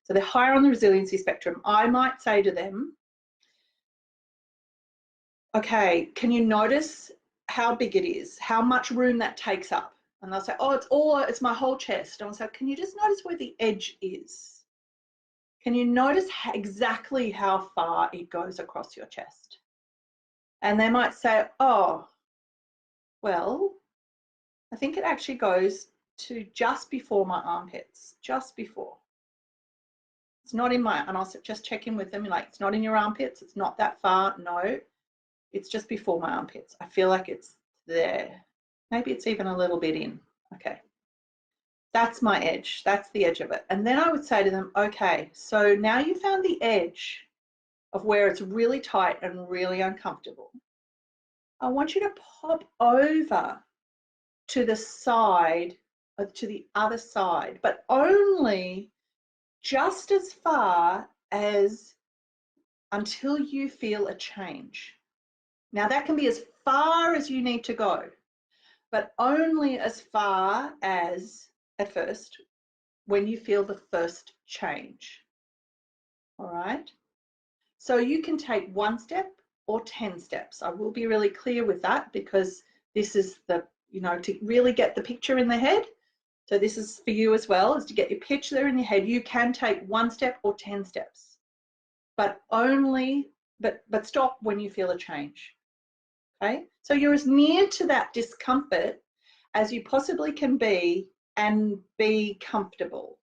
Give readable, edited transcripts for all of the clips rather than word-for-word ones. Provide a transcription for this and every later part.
So they're higher on the resiliency spectrum. I might say to them, okay, can you notice how big it is, how much room that takes up? And they'll say, oh, it's my whole chest. And I'll say, can you just notice where the edge is? Can you notice exactly how far it goes across your chest? And they might say, oh, well, I think it actually goes to just before my armpits, just before. It's not in my, and I'll just check in with them, like, it's not in your armpits, it's not that far, no, it's just before my armpits. I feel like it's there. Maybe it's even a little bit in. Okay. That's my edge. That's the edge of it. And then I would say to them, okay, so now you found the edge of where it's really tight and really uncomfortable. I want you to pop over to the side, to the other side, but only just as far as until you feel a change. Now that can be as far as you need to go, but only as far as, at first, when you feel the first change. All right? So you can take 1 step or 10 steps. I will be really clear with that because this is the, to really get the picture in the head. So this is for you as well, is to get your picture there in your head. You can take 1 step or 10 steps, but stop when you feel a change. Okay, so you're as near to that discomfort as you possibly can be and be comfortable.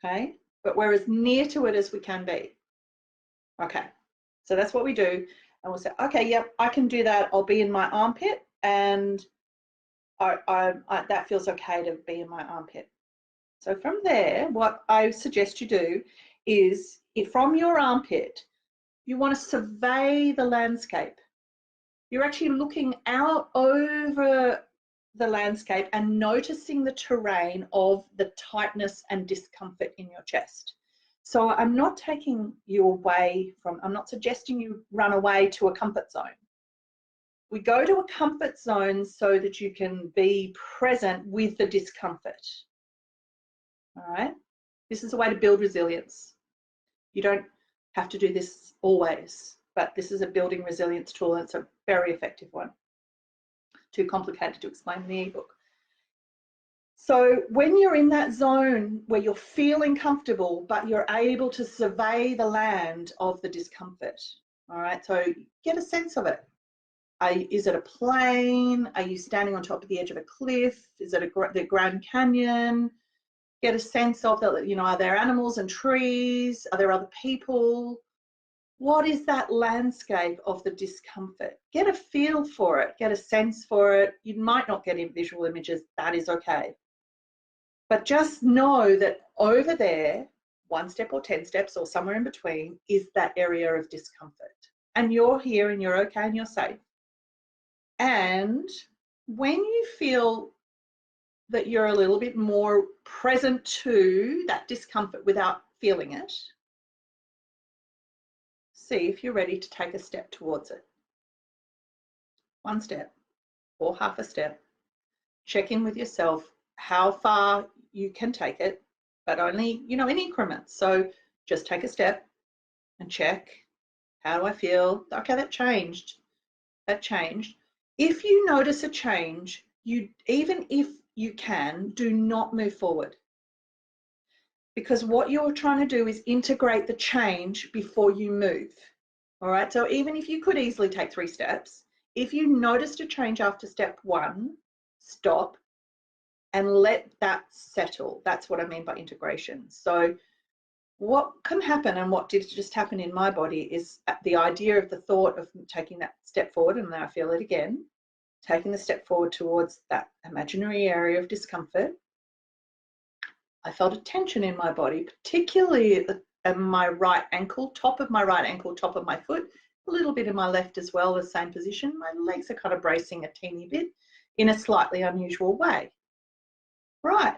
Okay, but we're as near to it as we can be. Okay, so that's what we do, and we'll say, okay, yep, I can do that. I'll be in my armpit, and that feels okay to be in my armpit. So from there, what I suggest you do is, from your armpit, you want to survey the landscape. You're actually looking out over the landscape and noticing the terrain of the tightness and discomfort in your chest. So I'm not taking you away from, I'm not suggesting you run away to a comfort zone. We go to a comfort zone so that you can be present with the discomfort. All right? This is a way to build resilience. You don't have to do this always, but this is a building resilience tool, and it's a very effective one. Too complicated to explain in the ebook. So when you're in that zone where you're feeling comfortable, but you're able to survey the land of the discomfort, all right, so get a sense of it. Is it a plain? Are you standing on top of the edge of a cliff? Is it the Grand Canyon? Get a sense of, are there animals and trees? Are there other people? What is that landscape of the discomfort? Get a feel for it, get a sense for it. You might not get in visual images, that is okay. But just know that over there, 1 step or 10 steps or somewhere in between, is that area of discomfort. And you're here and you're okay and you're safe. And when you feel that you're a little bit more present to that discomfort without feeling it, see if you're ready to take a step towards it. 1 step or half a step. Check in with yourself how far you can take it, but only, in increments. So just take a step and check, how do I feel? Okay, that changed. That changed. If you notice a change, even if you can, do not move forward. Because what you're trying to do is integrate the change before you move. All right, so even if you could easily take 3 steps, if you noticed a change after step 1, stop and let that settle. That's what I mean by integration. So what can happen, and what did just happen in my body, is the idea of the thought of taking that step forward, and now I feel it again, taking the step forward towards that imaginary area of discomfort. I felt a tension in my body, particularly at my right ankle, top of my right ankle, top of my foot, a little bit in my left as well, the same position. My legs are kind of bracing a teeny bit in a slightly unusual way. Right.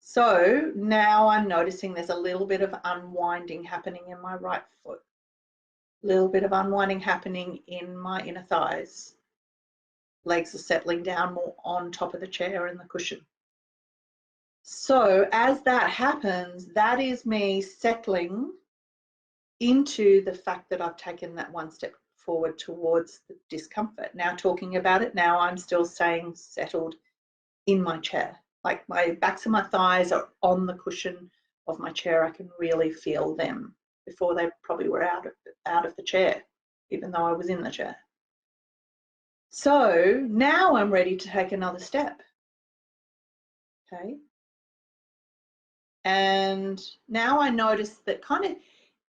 So now I'm noticing there's a little bit of unwinding happening in my right foot, a little bit of unwinding happening in my inner thighs. Legs are settling down more on top of the chair and the cushion. So as that happens, that is me settling into the fact that I've taken that one step forward towards the discomfort. Now talking about it, now I'm still staying settled in my chair. Like my backs of my thighs are on the cushion of my chair. I can really feel them. Before they probably were out of the chair, even though I was in the chair. So now I'm ready to take another step. Okay. And now I notice that kind of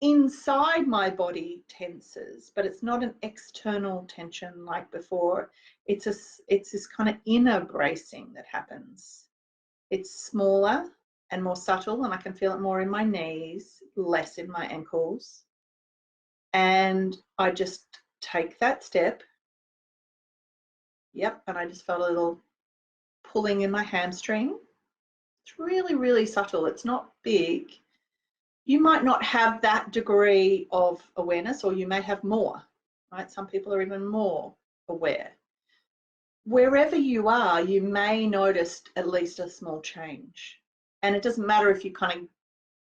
inside my body tenses, but it's not an external tension like before. It's this kind of inner bracing that happens. It's smaller and more subtle, and I can feel it more in my knees, less in my ankles. And I just take that step. Yep, and I just felt a little pulling in my hamstring. It's really, really subtle. It's not big. You might not have that degree of awareness, or you may have more, right? Some people are even more aware. Wherever you are, you may notice at least a small change. And it doesn't matter if you kind of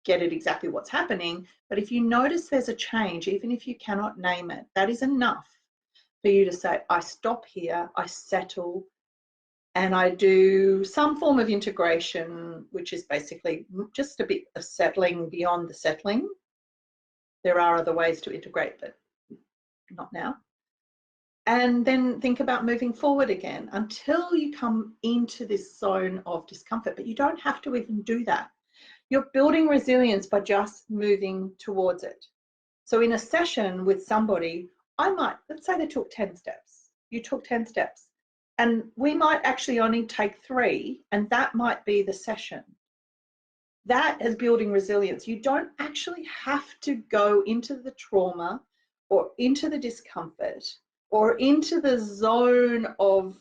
get it exactly what's happening, but if you notice there's a change, even if you cannot name it, that is enough for you to say, I stop here, I settle, and I do some form of integration, which is basically just a bit of settling beyond the settling. There are other ways to integrate, but not now. And then think about moving forward again until you come into this zone of discomfort, but you don't have to even do that. You're building resilience by just moving towards it. So in a session with somebody, let's say they took 10 steps. You took 10 steps. And we might actually only take 3, and that might be the session. That is building resilience. You don't actually have to go into the trauma or into the discomfort or into the zone of,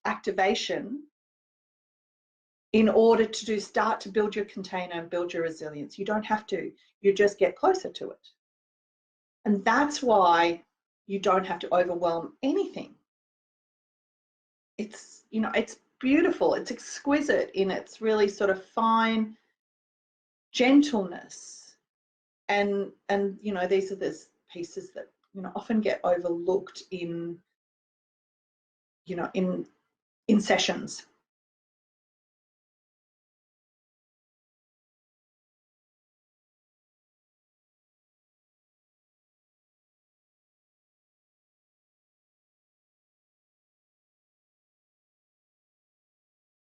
activation in order to start to build your container and build your resilience. You don't have to. You just get closer to it. And that's why you don't have to overwhelm anything. It's beautiful. It's exquisite in its really sort of fine gentleness. And these are the pieces that, often get overlooked in sessions.